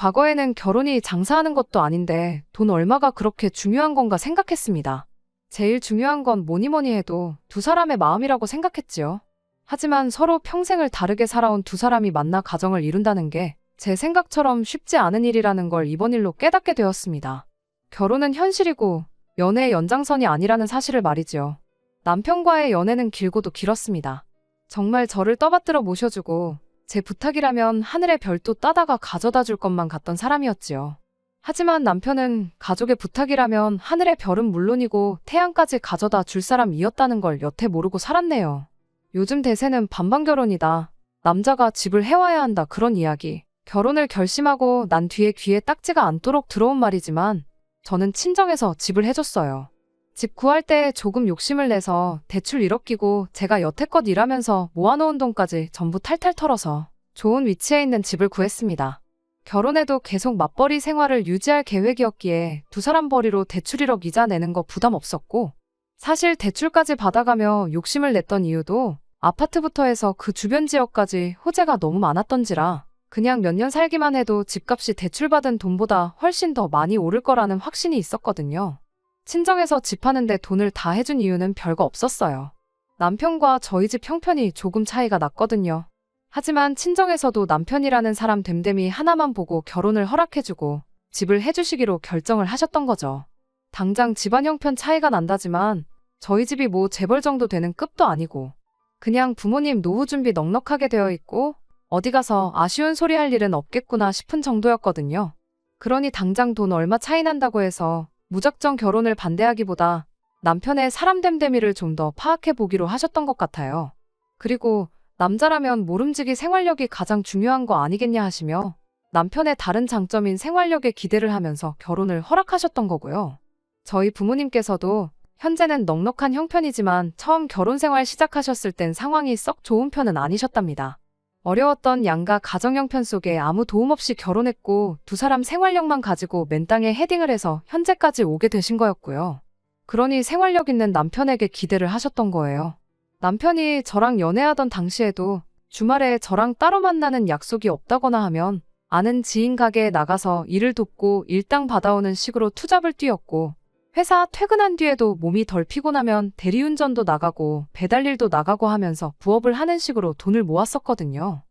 과거에는 결혼이 장사하는 것도 아닌데 돈 얼마가 그렇게 중요한 건가 생각했습니다. 제일 중요한 건 뭐니 뭐니 해도 두 사람의 마음이라고 생각했지요. 하지만 서로 평생을 다르게 살아온 두 사람이 만나 가정을 이룬다는 게 제 생각처럼 쉽지 않은 일이라는 걸 이번 일로 깨닫게 되었습니다. 결혼은 현실이고 연애의 연장선이 아니라는 사실을 말이지요. 남편과의 연애는 길고도 길었습니다. 정말 저를 떠받들어 모셔주고 제 부탁이라면 하늘의 별도 따다가 가져다 줄 것만 같던 사람이었지요. 하지만 남편은 가족의 부탁이라면 하늘의 별은 물론이고 태양까지 가져다 줄 사람이었다는 걸 여태 모르고 살았네요. 요즘 대세는 반반 결혼이다. 남자가 집을 해와야 한다 그런 이야기. 결혼을 결심하고 난 뒤에 귀에 딱지가 않도록 들어온 말이지만 저는 친정에서 집을 해줬어요. 집 구할 때 조금 욕심을 내서 대출 1억 끼고 제가 여태껏 일하면서 모아놓은 돈까지 전부 탈탈 털어서 좋은 위치에 있는 집을 구했습니다. 결혼해도 계속 맞벌이 생활을 유지할 계획이었기에 두 사람 벌이로 대출 1억 이자 내는 거 부담 없었고 사실 대출까지 받아가며 욕심을 냈던 이유도 아파트부터 해서 그 주변 지역까지 호재가 너무 많았던지라 그냥 몇 년 살기만 해도 집값이 대출받은 돈보다 훨씬 더 많이 오를 거라는 확신이 있었거든요. 친정에서 집 하는데 돈을 다 해준 이유는 별거 없었어요. 남편과 저희 집 형편이 조금 차이가 났거든요. 하지만 친정에서도 남편이라는 사람 됨됨이 하나만 보고 결혼을 허락해주고 집을 해주시기로 결정을 하셨던 거죠. 당장 집안 형편 차이가 난다지만 저희 집이 뭐 재벌 정도 되는 급도 아니고 그냥 부모님 노후 준비 넉넉하게 되어 있고 어디 가서 아쉬운 소리 할 일은 없겠구나 싶은 정도였거든요. 그러니 당장 돈 얼마 차이 난다고 해서 무작정 결혼을 반대하기보다 남편의 사람 됨됨이를 좀 더 파악해 보기로 하셨던 것 같아요. 그리고 남자라면 모름지기 생활력이 가장 중요한 거 아니겠냐 하시며 남편의 다른 장점인 생활력에 기대를 하면서 결혼을 허락하셨던 거고요. 저희 부모님께서도 현재는 넉넉한 형편이지만 처음 결혼 생활 시작하셨을 땐 상황이 썩 좋은 편은 아니셨답니다. 어려웠던 양가 가정 형편 속에 아무 도움 없이 결혼했고 두 사람 생활력만 가지고 맨땅에 헤딩을 해서 현재까지 오게 되신 거였고요. 그러니 생활력 있는 남편에게 기대를 하셨던 거예요. 남편이 저랑 연애하던 당시에도 주말에 저랑 따로 만나는 약속이 없다거나 하면 아는 지인 가게에 나가서 일을 돕고 일당 받아오는 식으로 투잡을 뛰었고 회사 퇴근한 뒤에도 몸이 덜 피곤하면 대리운전도 나가고 배달일도 나가고 하면서 부업을 하는 식으로 돈을 모았었거든요.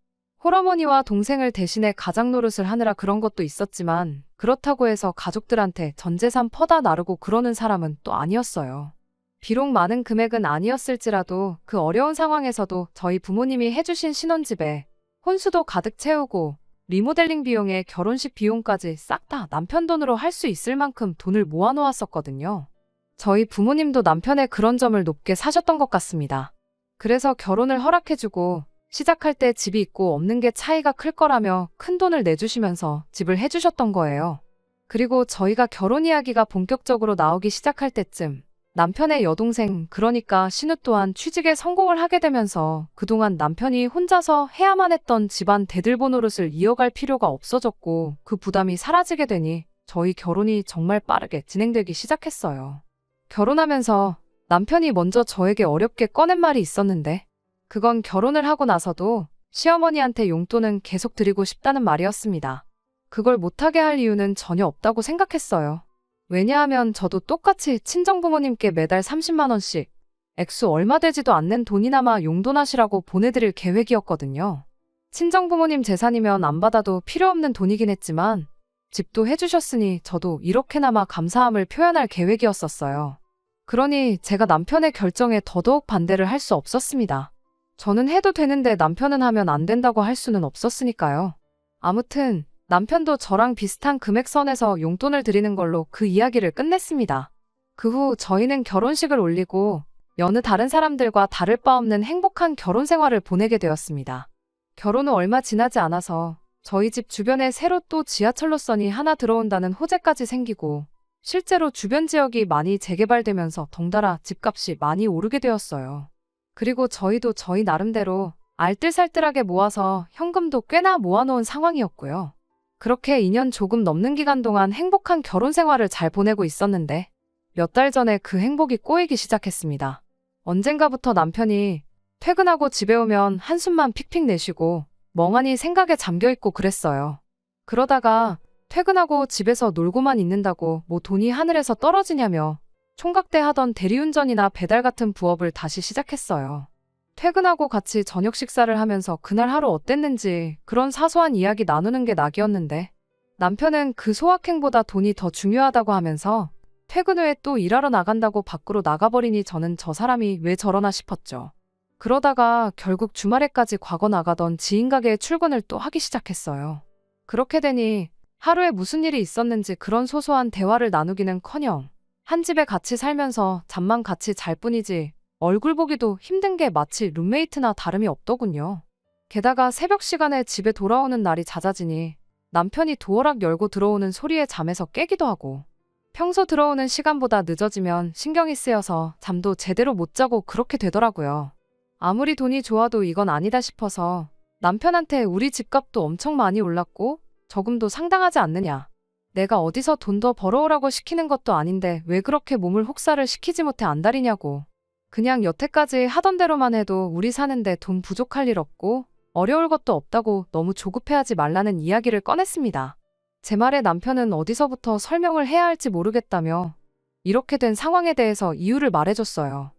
홀어머니와 동생을 대신해 가장 노릇을 하느라 그런 것도 있었지만 그렇다고 해서 가족들한테 전 재산 퍼다 나르고 그러는 사람은 또 아니었어요. 비록 많은 금액은 아니었을지라도 그 어려운 상황에서도 저희 부모님이 해주신 신혼집에 혼수도 가득 채우고 리모델링 비용에 결혼식 비용까지 싹 다 남편 돈으로 할 수 있을 만큼 돈을 모아놓았었거든요. 저희 부모님도 남편의 그런 점을 높게 사셨던 것 같습니다. 그래서 결혼을 허락해주고 시작할 때 집이 있고 없는 게 차이가 클 거라며 큰 돈을 내주시면서 집을 해주셨던 거예요. 그리고 저희가 결혼 이야기가 본격적으로 나오기 시작할 때쯤 남편의 여동생 그러니까 신우 또한 취직에 성공을 하게 되면서 그동안 남편이 혼자서 해야만 했던 집안 대들보 노릇을 이어갈 필요가 없어졌고 그 부담이 사라지게 되니 저희 결혼이 정말 빠르게 진행되기 시작했어요. 결혼하면서 남편이 먼저 저에게 어렵게 꺼낸 말이 있었는데 그건 결혼을 하고 나서도 시어머니한테 용돈은 계속 드리고 싶다는 말이었습니다. 그걸 못하게 할 이유는 전혀 없다고 생각했어요. 왜냐하면 저도 똑같이 친정부모님께 매달 30만 원씩 액수 얼마 되지도 않는 돈이나마 용돈하시라고 보내드릴 계획이었거든요. 친정부모님 재산이면 안 받아도 필요 없는 돈이긴 했지만 집도 해주셨으니 저도 이렇게나마 감사함을 표현할 계획이었었어요. 그러니 제가 남편의 결정에 더더욱 반대를 할 수 없었습니다. 저는 해도 되는데 남편은 하면 안 된다고 할 수는 없었으니까요. 아무튼 남편도 저랑 비슷한 금액선에서 용돈을 드리는 걸로 그 이야기를 끝냈습니다. 그 후 저희는 결혼식을 올리고 여느 다른 사람들과 다를 바 없는 행복한 결혼 생활을 보내게 되었습니다. 결혼 후 얼마 지나지 않아서 저희 집 주변에 새로 또 지하철로선이 하나 들어온다는 호재까지 생기고 실제로 주변 지역이 많이 재개발되면서 덩달아 집값이 많이 오르게 되었어요. 그리고 저희도 저희 나름대로 알뜰살뜰하게 모아서 현금도 꽤나 모아놓은 상황이었고요. 그렇게 2년 조금 넘는 기간 동안 행복한 결혼 생활을 잘 보내고 있었는데 몇 달 전에 그 행복이 꼬이기 시작했습니다. 언젠가부터 남편이 퇴근하고 집에 오면 한숨만 픽픽 내쉬고 멍하니 생각에 잠겨있고 그랬어요. 그러다가 퇴근하고 집에서 놀고만 있는다고 뭐 돈이 하늘에서 떨어지냐며 총각대 하던 대리운전이나 배달 같은 부업을 다시 시작했어요. 퇴근하고 같이 저녁 식사를 하면서 그날 하루 어땠는지 그런 사소한 이야기 나누는 게 낙이었는데 남편은 그 소확행보다 돈이 더 중요하다고 하면서 퇴근 후에 또 일하러 나간다고 밖으로 나가버리니 저는 저 사람이 왜 저러나 싶었죠. 그러다가 결국 주말에까지 과거 나가던 지인 가게에 출근을 또 하기 시작했어요. 그렇게 되니 하루에 무슨 일이 있었는지 그런 소소한 대화를 나누기는커녕 한 집에 같이 살면서 잠만 같이 잘 뿐이지 얼굴 보기도 힘든 게 마치 룸메이트나 다름이 없더군요. 게다가 새벽 시간에 집에 돌아오는 날이 잦아지니 남편이 도어락 열고 들어오는 소리에 잠에서 깨기도 하고 평소 들어오는 시간보다 늦어지면 신경이 쓰여서 잠도 제대로 못 자고 그렇게 되더라고요. 아무리 돈이 좋아도 이건 아니다 싶어서 남편한테 우리 집값도 엄청 많이 올랐고 저금도 상당하지 않느냐. 내가 어디서 돈 더 벌어오라고 시키는 것도 아닌데 왜 그렇게 몸을 혹사를 시키지 못해 안달이냐고. 그냥 여태까지 하던 대로만 해도 우리 사는데 돈 부족할 일 없고 어려울 것도 없다고 너무 조급해하지 말라는 이야기를 꺼냈습니다. 제 말에 남편은 어디서부터 설명을 해야 할지 모르겠다며 이렇게 된 상황에 대해서 이유를 말해줬어요.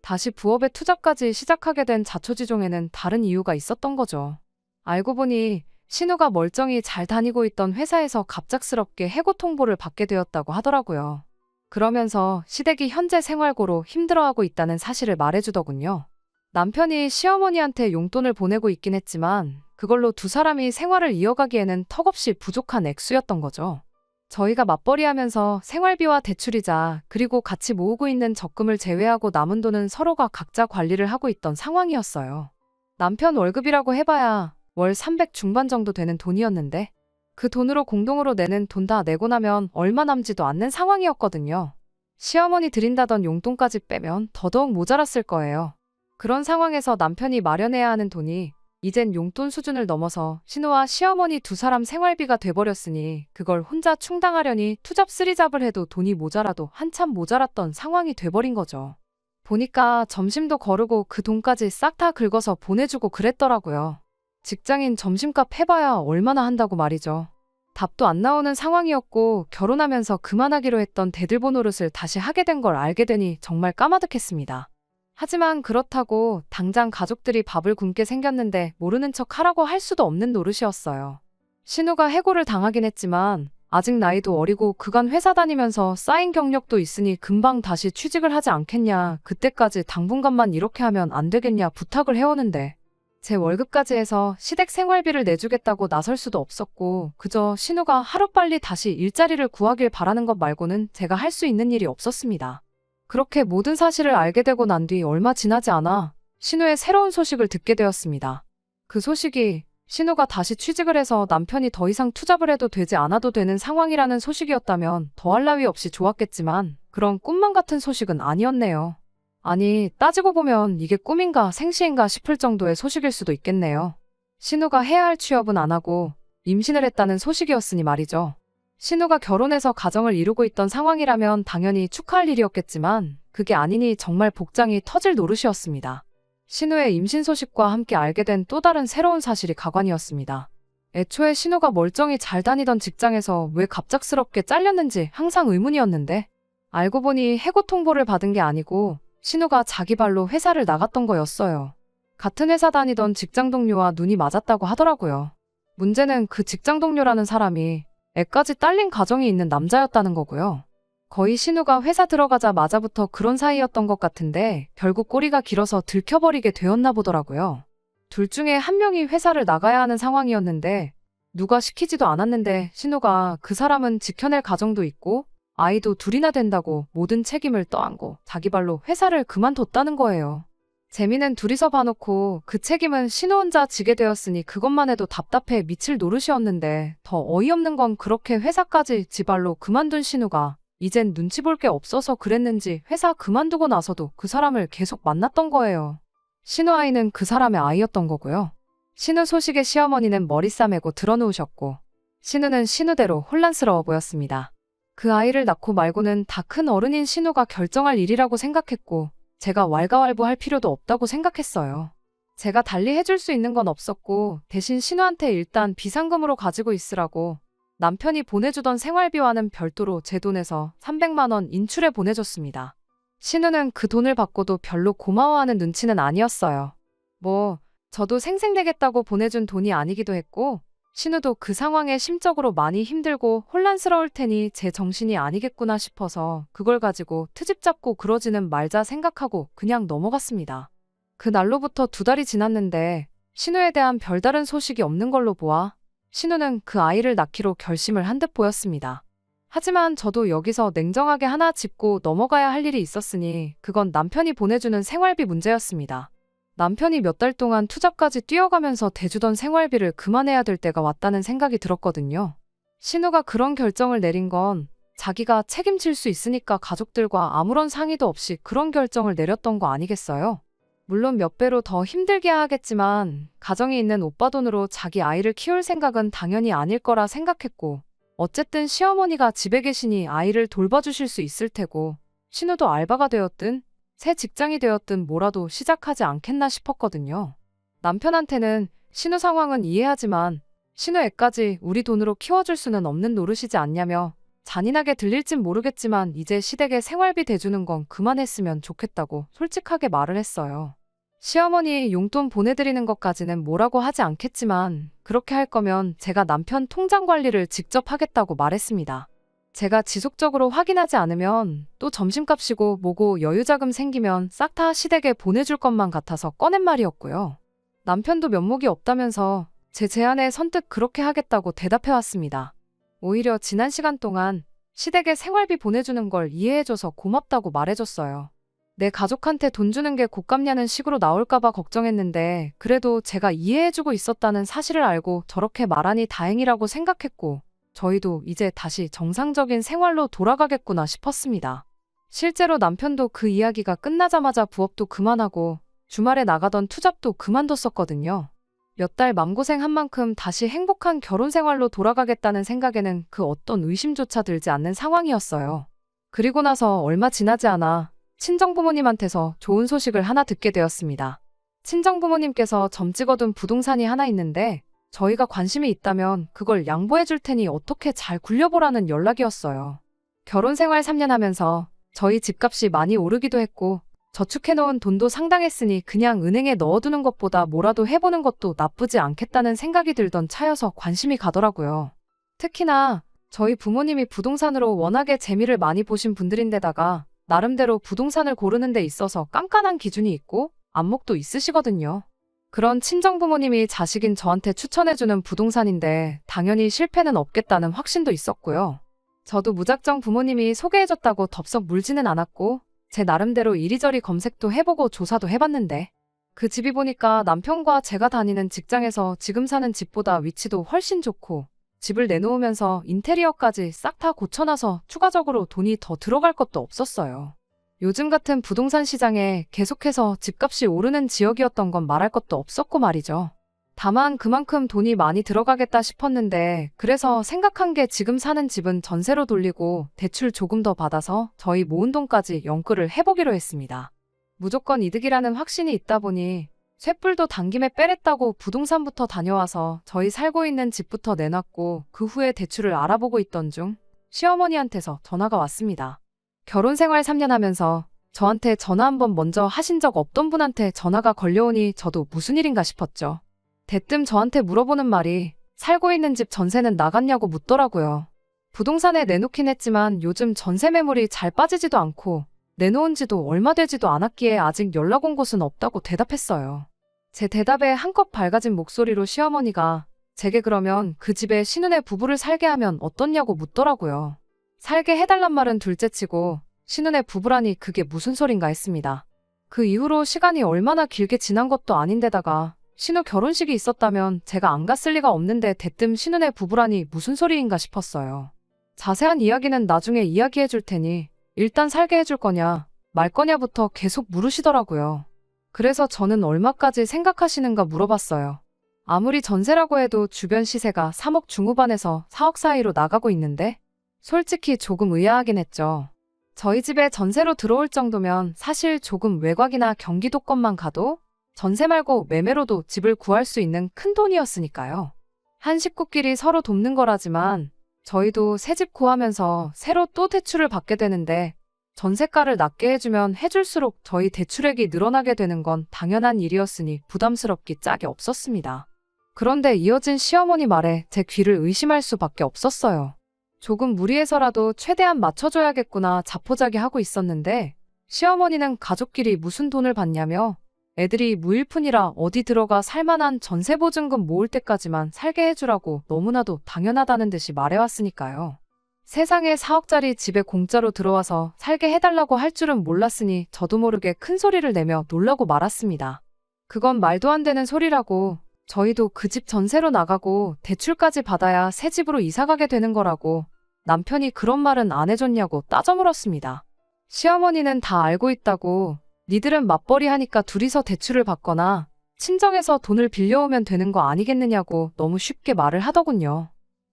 다시 부업에 투자까지 시작하게 된 자초지종에는 다른 이유가 있었던 거죠. 알고 보니 신우가 멀쩡히 잘 다니고 있던 회사에서 갑작스럽게 해고 통보를 받게 되었다고 하더라고요. 그러면서 시댁이 현재 생활고로 힘들어하고 있다는 사실을 말해주더군요. 남편이 시어머니한테 용돈을 보내고 있긴 했지만 그걸로 두 사람이 생활을 이어가기에는 턱없이 부족한 액수였던 거죠. 저희가 맞벌이하면서 생활비와 대출이자 그리고 같이 모으고 있는 적금을 제외하고 남은 돈은 서로가 각자 관리를 하고 있던 상황이었어요. 남편 월급이라고 해봐야 월 300 중반 정도 되는 돈이었는데 그 돈으로 공동으로 내는 돈 다 내고 나면 얼마 남지도 않는 상황이었거든요. 시어머니 드린다던 용돈까지 빼면 더더욱 모자랐을 거예요. 그런 상황에서 남편이 마련해야 하는 돈이 이젠 용돈 수준을 넘어서 신우와 시어머니 두 사람 생활비가 돼버렸으니 그걸 혼자 충당하려니 투잡 쓰리잡을 해도 돈이 모자라도 한참 모자랐던 상황이 돼버린 거죠. 보니까 점심도 거르고 그 돈까지 싹 다 긁어서 보내주고 그랬더라고요. 직장인 점심값 해봐야 얼마나 한다고 말이죠. 답도 안 나오는 상황이었고 결혼하면서 그만하기로 했던 대들보 노릇을 다시 하게 된 걸 알게 되니 정말 까마득했습니다. 하지만 그렇다고 당장 가족들이 밥을 굶게 생겼는데 모르는 척 하라고 할 수도 없는 노릇이었어요. 신우가 해고를 당하긴 했지만 아직 나이도 어리고 그간 회사 다니면서 쌓인 경력도 있으니 금방 다시 취직을 하지 않겠냐, 그때까지 당분간만 이렇게 하면 안 되겠냐 부탁을 해오는데 제 월급까지 해서 시댁 생활비를 내주겠다고 나설 수도 없었고 그저 신우가 하루빨리 다시 일자리를 구하길 바라는 것 말고는 제가 할 수 있는 일이 없었습니다. 그렇게 모든 사실을 알게 되고 난 뒤 얼마 지나지 않아 신우의 새로운 소식을 듣게 되었습니다. 그 소식이 신우가 다시 취직을 해서 남편이 더 이상 투잡을 해도 되지 않아도 되는 상황이라는 소식이었다면 더할 나위 없이 좋았겠지만 그런 꿈만 같은 소식은 아니었네요. 아니, 따지고 보면 이게 꿈인가 생시인가 싶을 정도의 소식일 수도 있겠네요. 신우가 해야 할 취업은 안 하고 임신을 했다는 소식이었으니 말이죠. 신우가 결혼해서 가정을 이루고 있던 상황이라면 당연히 축하할 일이었겠지만 그게 아니니 정말 복장이 터질 노릇이었습니다. 신우의 임신 소식과 함께 알게 된 또 다른 새로운 사실이 가관이었습니다. 애초에 신우가 멀쩡히 잘 다니던 직장에서 왜 갑작스럽게 잘렸는지 항상 의문이었는데 알고 보니 해고 통보를 받은 게 아니고 신우가 자기 발로 회사를 나갔던 거였어요. 같은 회사 다니던 직장 동료와 눈이 맞았다고 하더라고요. 문제는 그 직장 동료라는 사람이 애까지 딸린 가정이 있는 남자였다는 거고요. 거의 신우가 회사 들어가자마자부터 그런 사이였던 것 같은데 결국 꼬리가 길어서 들켜버리게 되었나 보더라고요. 둘 중에 한 명이 회사를 나가야 하는 상황이었는데 누가 시키지도 않았는데 신우가 그 사람은 지켜낼 가정도 있고 아이도 둘이나 된다고 모든 책임을 떠안고 자기 발로 회사를 그만뒀다는 거예요. 재미는 둘이서 봐놓고 그 책임은 신우 혼자 지게 되었으니 그것만 해도 답답해 미칠 노릇이었는데 더 어이없는 건 그렇게 회사까지 지 발로 그만둔 신우가 이젠 눈치 볼 게 없어서 그랬는지 회사 그만두고 나서도 그 사람을 계속 만났던 거예요. 신우 아이는 그 사람의 아이였던 거고요. 신우 소식에 시어머니는 머리 싸매고 드러누우셨고 신우는 신우대로 혼란스러워 보였습니다. 그 아이를 낳고 말고는 다 큰 어른인 신우가 결정할 일이라고 생각했고 제가 왈가왈부할 필요도 없다고 생각했어요. 제가 달리 해줄 수 있는 건 없었고 대신 신우한테 일단 비상금으로 가지고 있으라고 남편이 보내주던 생활비와는 별도로 제 돈에서 300만 원 인출해 보내줬습니다. 신우는 그 돈을 받고도 별로 고마워하는 눈치는 아니었어요. 뭐 저도 생색내겠다고 보내준 돈이 아니기도 했고 신우도 그 상황에 심적으로 많이 힘들고 혼란스러울 테니 제 정신이 아니겠구나 싶어서 그걸 가지고 트집 잡고 그러지는 말자 생각하고 그냥 넘어갔습니다. 그 날로부터 2달이 지났는데 신우에 대한 별다른 소식이 없는 걸로 보아 신우는 그 아이를 낳기로 결심을 한 듯 보였습니다. 하지만 저도 여기서 냉정하게 하나 짚고 넘어가야 할 일이 있었으니 그건 남편이 보내주는 생활비 문제였습니다. 남편이 몇 달 동안 투잡까지 뛰어가면서 대주던 생활비를 그만해야 될 때가 왔다는 생각이 들었거든요. 신우가 그런 결정을 내린 건 자기가 책임질 수 있으니까 가족들과 아무런 상의도 없이 그런 결정을 내렸던 거 아니겠어요? 물론 몇 배로 더 힘들게 하겠지만 가정이 있는 오빠 돈으로 자기 아이를 키울 생각은 당연히 아닐 거라 생각했고 어쨌든 시어머니가 집에 계시니 아이를 돌봐주실 수 있을 테고 신우도 알바가 되었든 새 직장이 되었든 뭐라도 시작하지 않겠나 싶었거든요. 남편한테는 신우 상황은 이해하지만 신우 애까지 우리 돈으로 키워줄 수는 없는 노릇이지 않냐며 잔인하게 들릴진 모르겠지만 이제 시댁에 생활비 대주는 건 그만했으면 좋겠다고 솔직하게 말을 했어요. 시어머니 용돈 보내드리는 것까지는 뭐라고 하지 않겠지만 그렇게 할 거면 제가 남편 통장 관리를 직접 하겠다고 말했습니다. 제가 지속적으로 확인하지 않으면 또 점심값이고 뭐고 여유자금 생기면 싹 다 시댁에 보내줄 것만 같아서 꺼낸 말이었고요. 남편도 면목이 없다면서 제 제안에 선뜻 그렇게 하겠다고 대답해왔습니다. 오히려 지난 시간 동안 시댁에 생활비 보내주는 걸 이해해줘서 고맙다고 말해줬어요. 내 가족한테 돈 주는 게 곶감냐는 식으로 나올까봐 걱정했는데 그래도 제가 이해해주고 있었다는 사실을 알고 저렇게 말하니 다행이라고 생각했고 저희도 이제 다시 정상적인 생활로 돌아가겠구나 싶었습니다. 실제로 남편도 그 이야기가 끝나자마자 부업도 그만하고 주말에 나가던 투잡도 그만뒀었거든요. 몇 달 맘고생한 만큼 다시 행복한 결혼 생활로 돌아가겠다는 생각에는 그 어떤 의심조차 들지 않는 상황이었어요. 그리고 나서 얼마 지나지 않아 친정부모님한테서 좋은 소식을 하나 듣게 되었습니다. 친정부모님께서 점 찍어둔 부동산이 하나 있는데 저희가 관심이 있다면 그걸 양보해 줄 테니 어떻게 잘 굴려보라는 연락이었어요. 결혼 생활 3년 하면서 저희 집값이 많이 오르기도 했고 저축해놓은 돈도 상당했으니 그냥 은행에 넣어두는 것보다 뭐라도 해보는 것도 나쁘지 않겠다는 생각이 들던 차여서 관심이 가더라고요. 특히나 저희 부모님이 부동산으로 워낙에 재미를 많이 보신 분들인데다가 나름대로 부동산을 고르는 데 있어서 깐깐한 기준이 있고 안목도 있으시거든요. 그런 친정부모님이 자식인 저한테 추천해주는 부동산인데 당연히 실패는 없겠다는 확신도 있었고요. 저도 무작정 부모님이 소개해줬다고 덥석 물지는 않았고 제 나름대로 이리저리 검색도 해보고 조사도 해봤는데 그 집이 보니까 남편과 제가 다니는 직장에서 지금 사는 집보다 위치도 훨씬 좋고 집을 내놓으면서 인테리어까지 싹 다 고쳐놔서 추가적으로 돈이 더 들어갈 것도 없었어요. 요즘 같은 부동산 시장에 계속해서 집값이 오르는 지역이었던 건 말할 것도 없었고 말이죠. 다만 그만큼 돈이 많이 들어가겠다 싶었는데 그래서 생각한 게 지금 사는 집은 전세로 돌리고 대출 조금 더 받아서 저희 모은 돈까지 연끌을 해보기로 했습니다. 무조건 이득이라는 확신이 있다 보니 쇳불도 당김에 빼랬다고 부동산부터 다녀와서 저희 살고 있는 집부터 내놨고 그 후에 대출을 알아보고 있던 중 시어머니한테서 전화가 왔습니다. 결혼 생활 3년 하면서 저한테 전화 한번 먼저 하신 적 없던 분한테 전화가 걸려오니 저도 무슨 일인가 싶었죠. 대뜸 저한테 물어보는 말이 살고 있는 집 전세는 나갔냐고 묻더라고요. 부동산에 내놓긴 했지만 요즘 전세 매물이 잘 빠지지도 않고 내놓은 지도 얼마 되지도 않았기에 아직 연락 온 곳은 없다고 대답했어요. 제 대답에 한껏 밝아진 목소리로 시어머니가 제게 그러면 그 집에 신혼의 부부를 살게 하면 어떻냐고 묻더라고요. 살게 해달란 말은 둘째치고 신혼의 부부라니 그게 무슨 소린가 했습니다. 그 이후로 시간이 얼마나 길게 지난 것도 아닌데다가 신우 결혼식이 있었다면 제가 안 갔을 리가 없는데 대뜸 신혼의 부부라니 무슨 소리인가 싶었어요. 자세한 이야기는 나중에 이야기해 줄 테니 일단 살게 해줄 거냐 말 거냐부터 계속 물으시더라고요. 그래서 저는 얼마까지 생각하시는가 물어봤어요. 아무리 전세라고 해도 주변 시세가 3억 중후반에서 4억 사이로 나가고 있는데 솔직히 조금 의아하긴 했죠. 저희 집에 전세로 들어올 정도면 사실 조금 외곽이나 경기도권만 가도 전세 말고 매매로도 집을 구할 수 있는 큰 돈이었으니까요. 한 식구끼리 서로 돕는 거라지만 저희도 새 집 구하면서 새로 또 대출을 받게 되는데 전세가를 낮게 해주면 해줄수록 저희 대출액이 늘어나게 되는 건 당연한 일이었으니 부담스럽기 짝이 없었습니다. 그런데 이어진 시어머니 말에 제 귀를 의심할 수밖에 없었어요. 조금 무리해서라도 최대한 맞춰줘야겠구나 자포자기하고 있었는데 시어머니는 가족끼리 무슨 돈을 받냐며 애들이 무일푼이라 어디 들어가 살만한 전세보증금 모을 때까지만 살게 해주라고 너무나도 당연하다는 듯이 말해왔으니까요. 세상에 4억짜리 집에 공짜로 들어와서 살게 해달라고 할 줄은 몰랐으니 저도 모르게 큰 소리를 내며 놀라고 말았습니다. 그건 말도 안 되는 소리라고, 저희도 그 집 전세로 나가고 대출까지 받아야 새 집으로 이사가게 되는 거라고 남편이 그런 말은 안 해줬냐고 따져 물었습니다. 시어머니는 다 알고 있다고, 니들은 맞벌이 하니까 둘이서 대출을 받거나 친정에서 돈을 빌려오면 되는 거 아니겠느냐고 너무 쉽게 말을 하더군요.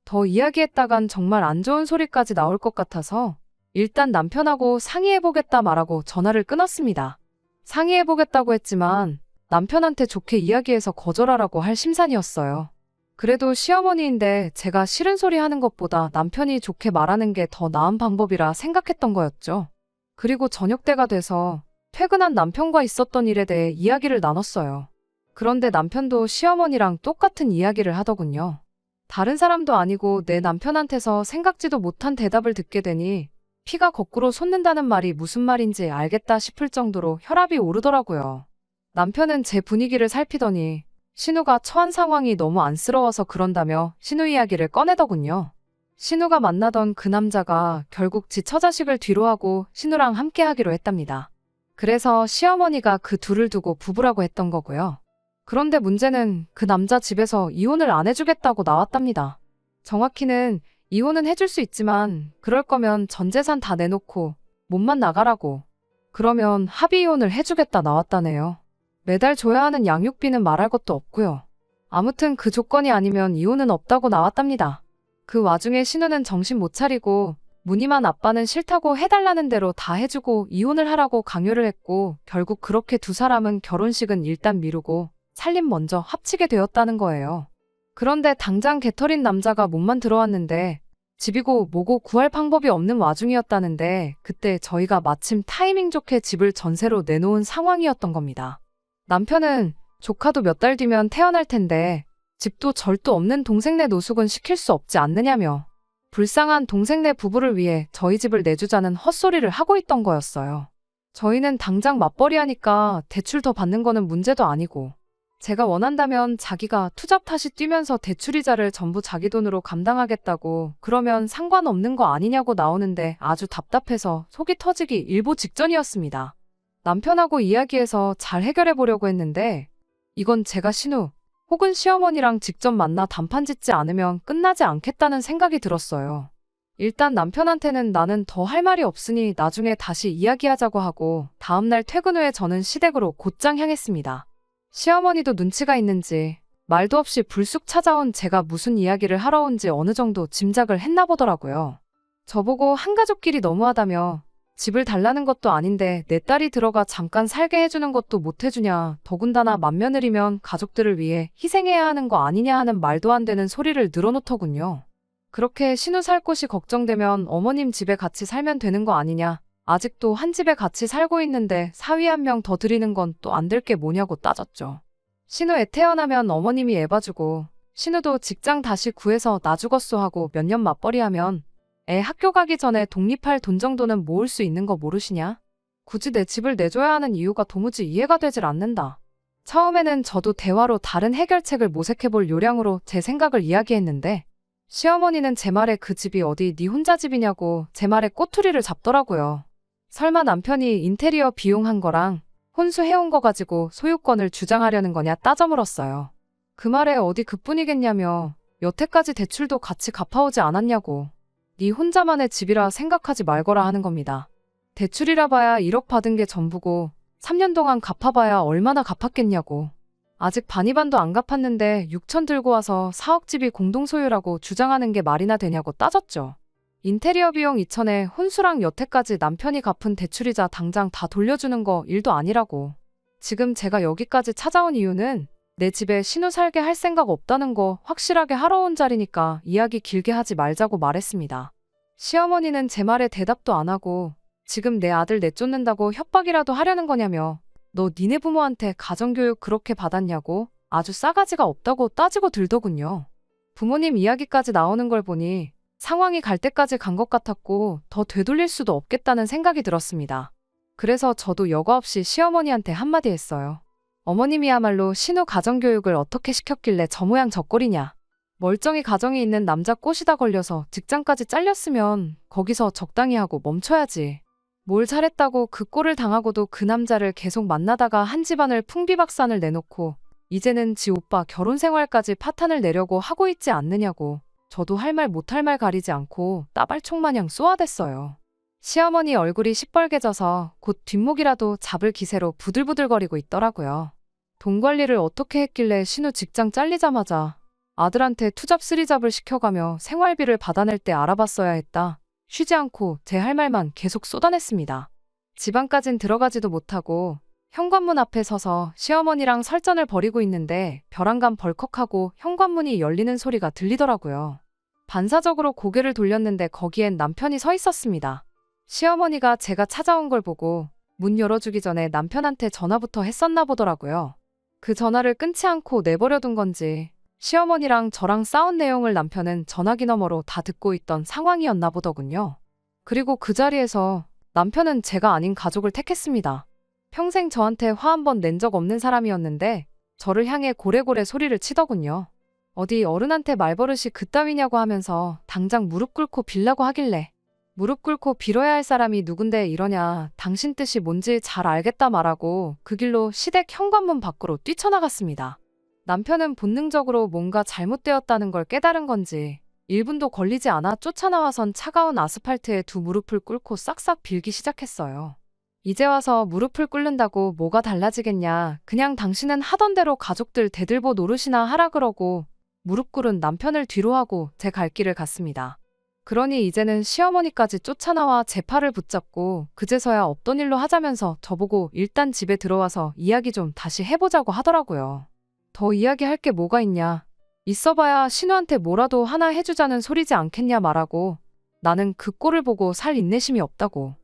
더 이야기했다간 정말 안 좋은 소리까지 나올 것 같아서 일단 남편하고 상의해보겠다 말하고 전화를 끊었습니다. 상의해보겠다고 했지만 남편한테 좋게 이야기해서 거절하라고 할 심산이었어요. 그래도 시어머니인데 제가 싫은 소리 하는 것보다 남편이 좋게 말하는 게 더 나은 방법이라 생각했던 거였죠. 그리고 저녁 때가 돼서 퇴근한 남편과 있었던 일에 대해 이야기를 나눴어요. 그런데 남편도 시어머니랑 똑같은 이야기를 하더군요. 다른 사람도 아니고 내 남편한테서 생각지도 못한 대답을 듣게 되니 피가 거꾸로 솟는다는 말이 무슨 말인지 알겠다 싶을 정도로 혈압이 오르더라고요. 남편은 제 분위기를 살피더니 신우가 처한 상황이 너무 안쓰러워서 그런다며 신우 이야기를 꺼내더군요. 신우가 만나던 그 남자가 결국 지 처자식을 뒤로하고 신우랑 함께 하기로 했답니다. 그래서 시어머니가 그 둘을 두고 부부라고 했던 거고요. 그런데 문제는 그 남자 집에서 이혼을 안 해주겠다고 나왔답니다. 정확히는 이혼은 해줄 수 있지만 그럴 거면 전 재산 다 내놓고 몸만 나가라고. 그러면 합의 이혼을 해주겠다 나왔다네요. 매달 줘야 하는 양육비는 말할 것도 없고요. 아무튼 그 조건이 아니면 이혼은 없다고 나왔답니다. 그 와중에 신우는 정신 못 차리고 무늬만 아빠는 싫다고 해달라는 대로 다 해주고 이혼을 하라고 강요를 했고 결국 그렇게 두 사람은 결혼식은 일단 미루고 살림 먼저 합치게 되었다는 거예요. 그런데 당장 개털인 남자가 몸만 들어왔는데 집이고 뭐고 구할 방법이 없는 와중이었다는데 그때 저희가 마침 타이밍 좋게 집을 전세로 내놓은 상황이었던 겁니다. 남편은 조카도 몇 달 뒤면 태어날 텐데 집도 절도 없는 동생네 노숙은 시킬 수 없지 않느냐며 불쌍한 동생네 부부를 위해 저희 집을 내주자는 헛소리를 하고 있던 거였어요. 저희는 당장 맞벌이 하니까 대출 더 받는 거는 문제도 아니고 제가 원한다면 자기가 투잡 탓이 뛰면서 대출이자를 전부 자기 돈으로 감당하겠다고 그러면 상관없는 거 아니냐고 나오는데 아주 답답해서 속이 터지기 일보 직전이었습니다. 남편하고 이야기해서 잘 해결해 보려고 했는데 이건 제가 신우 혹은 시어머니랑 직접 만나 단판 짓지 않으면 끝나지 않겠다는 생각이 들었어요. 일단 남편한테는 나는 더 할 말이 없으니 나중에 다시 이야기하자고 하고 다음날 퇴근 후에 저는 시댁으로 곧장 향했습니다. 시어머니도 눈치가 있는지 말도 없이 불쑥 찾아온 제가 무슨 이야기를 하러 온지 어느 정도 짐작을 했나 보더라고요. 저보고 한가족끼리 너무하다며 집을 달라는 것도 아닌데 내 딸이 들어가 잠깐 살게 해주는 것도 못 해주냐, 더군다나 맏며느리면 가족들을 위해 희생해야 하는 거 아니냐 하는 말도 안 되는 소리를 늘어놓더군요. 그렇게 신우 살 곳이 걱정되면 어머님 집에 같이 살면 되는 거 아니냐, 아직도 한 집에 같이 살고 있는데 사위 한 명 더 드리는 건 또 안 될 게 뭐냐고 따졌죠. 신우 애 태어나면 어머님이 애 봐주고 신우도 직장 다시 구해서 나 죽었소 하고 몇 년 맞벌이하면 애 학교 가기 전에 독립할 돈 정도는 모을 수 있는 거 모르시냐? 굳이 내 집을 내줘야 하는 이유가 도무지 이해가 되질 않는다. 처음에는 저도 대화로 다른 해결책을 모색해볼 요량으로 제 생각을 이야기했는데 시어머니는 제 말에 그 집이 어디 네 혼자 집이냐고 제 말에 꼬투리를 잡더라고요. 설마 남편이 인테리어 비용한 거랑 혼수해온 거 가지고 소유권을 주장하려는 거냐 따져 물었어요. 그 말에 어디 그뿐이겠냐며 여태까지 대출도 같이 갚아오지 않았냐고. 네 혼자만의 집이라 생각하지 말거라 하는 겁니다. 대출이라 봐야 1억 받은 게 전부고 3년 동안 갚아봐야 얼마나 갚았겠냐고. 아직 반이반도 안 갚았는데 6천 들고 와서 4억 집이 공동소유라고 주장하는 게 말이나 되냐고 따졌죠. 인테리어 비용 2천에 혼수랑 여태까지 남편이 갚은 대출이자 당장 다 돌려주는 거 일도 아니라고. 지금 제가 여기까지 찾아온 이유는 내 집에 신우 살게 할 생각 없다는 거 확실하게 하러 온 자리니까 이야기 길게 하지 말자고 말했습니다. 시어머니는 제 말에 대답도 안 하고 지금 내 아들 내쫓는다고 협박이라도 하려는 거냐며 너 니네 부모한테 가정교육 그렇게 받았냐고 아주 싸가지가 없다고 따지고 들더군요. 부모님 이야기까지 나오는 걸 보니 상황이 갈 때까지 간 것 같았고 더 되돌릴 수도 없겠다는 생각이 들었습니다. 그래서 저도 여과 없이 시어머니한테 한마디 했어요. 어머님이야말로 신우 가정교육을 어떻게 시켰길래 저 모양 저 꼴이냐. 멀쩡히 가정이 있는 남자 꼬시다 걸려서 직장까지 잘렸으면 거기서 적당히 하고 멈춰야지. 뭘 잘했다고 그 꼴을 당하고도 그 남자를 계속 만나다가 한 집안을 풍비박산을 내놓고 이제는 지 오빠 결혼 생활까지 파탄을 내려고 하고 있지 않느냐고. 저도 할 말 못할 말 가리지 않고 따발총 마냥 쏘아댔어요. 시어머니 얼굴이 시뻘개져서 곧 뒷목이라도 잡을 기세로 부들부들거리고 있더라고요. 돈 관리를 어떻게 했길래 신우 직장 잘리자마자 아들한테 투잡 쓰리잡을 시켜가며 생활비를 받아낼 때 알아봤어야 했다. 쉬지 않고 제 할 말만 계속 쏟아냈습니다. 집안까진 들어가지도 못하고 현관문 앞에 서서 시어머니랑 설전을 벌이고 있는데 벼랑간 벌컥하고 현관문이 열리는 소리가 들리더라고요. 반사적으로 고개를 돌렸는데 거기엔 남편이 서 있었습니다. 시어머니가 제가 찾아온 걸 보고 문 열어주기 전에 남편한테 전화부터 했었나 보더라고요. 그 전화를 끊지 않고 내버려둔 건지 시어머니랑 저랑 싸운 내용을 남편은 전화기 너머로 다 듣고 있던 상황이었나 보더군요. 그리고 그 자리에서 남편은 제가 아닌 가족을 택했습니다. 평생 저한테 화 한 번 낸 적 없는 사람이었는데 저를 향해 고래고래 소리를 치더군요. 어디 어른한테 말버릇이 그따위냐고 하면서 당장 무릎 꿇고 빌라고 하길래 무릎 꿇고 빌어야 할 사람이 누군데 이러냐, 당신 뜻이 뭔지 잘 알겠다 말하고 그 길로 시댁 현관문 밖으로 뛰쳐나갔습니다. 남편은 본능적으로 뭔가 잘못되었다는 걸 깨달은 건지 1분도 걸리지 않아 쫓아나와선 차가운 아스팔트에 두 무릎을 꿇고 싹싹 빌기 시작했어요. 이제 와서 무릎을 꿇는다고 뭐가 달라지겠냐, 그냥 당신은 하던 대로 가족들 대들보 노릇이나 하라 그러고 무릎 꿇은 남편을 뒤로 하고 제 갈 길을 갔습니다. 그러니 이제는 시어머니까지 쫓아나와 제 팔을 붙잡고 그제서야 없던 일로 하자면서 저보고 일단 집에 들어와서 이야기 좀 다시 해보자고 하더라고요. 더 이야기할 게 뭐가 있냐. 있어봐야 신우한테 뭐라도 하나 해주자는 소리지 않겠냐 말하고 나는 그 꼴을 보고 살 인내심이 없다고.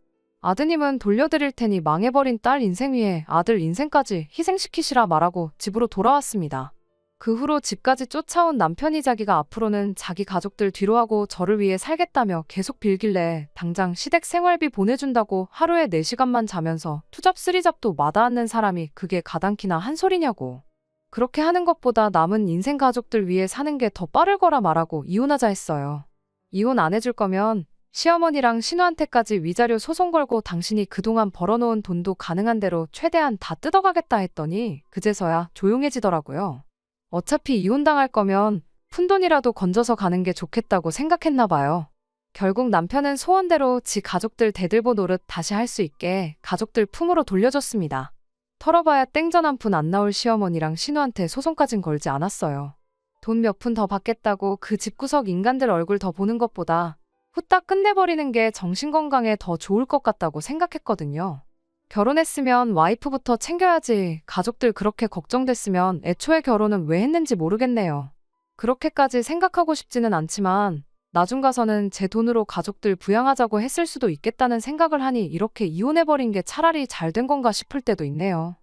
아드님은 돌려드릴 테니 망해버린 딸 인생 위에 아들 인생까지 희생시키시라 말하고 집으로 돌아왔습니다. 그 후로 집까지 쫓아온 남편이 자기가 앞으로는 자기 가족들 뒤로 하고 저를 위해 살겠다며 계속 빌길래 당장 시댁 생활비 보내준다고 하루에 4시간만 자면서 투잡 쓰리잡도 마다않는 사람이 그게 가당키나 한 소리냐고. 그렇게 하는 것보다 남은 인생 가족들 위해 사는 게 더 빠를 거라 말하고 이혼하자 했어요. 이혼 안 해줄 거면 시어머니랑 신우한테까지 위자료 소송 걸고 당신이 그동안 벌어놓은 돈도 가능한 대로 최대한 다 뜯어가겠다 했더니 그제서야 조용해지더라고요. 어차피 이혼당할 거면 푼돈이라도 건져서 가는 게 좋겠다고 생각했나 봐요. 결국 남편은 소원대로 지 가족들 대들보 노릇 다시 할 수 있게 가족들 품으로 돌려줬습니다. 털어봐야 땡전 한 푼 안 나올 시어머니랑 신우한테 소송까진 걸지 않았어요. 돈 몇 푼 더 받겠다고 그 집구석 인간들 얼굴 더 보는 것보다 후딱 끝내버리는 게 정신건강에 더 좋을 것 같다고 생각했거든요. 결혼했으면 와이프부터 챙겨야지. 가족들 그렇게 걱정됐으면 애초에 결혼은 왜 했는지 모르겠네요. 그렇게까지 생각하고 싶지는 않지만 나중 가서는 제 돈으로 가족들 부양하자고 했을 수도 있겠다는 생각을 하니 이렇게 이혼해버린 게 차라리 잘 된 건가 싶을 때도 있네요.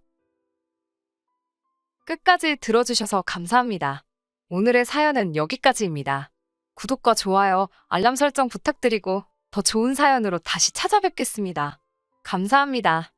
끝까지 들어주셔서 감사합니다. 오늘의 사연은 여기까지입니다. 구독과 좋아요, 알람 설정 부탁드리고 더 좋은 사연으로 다시 찾아뵙겠습니다. 감사합니다.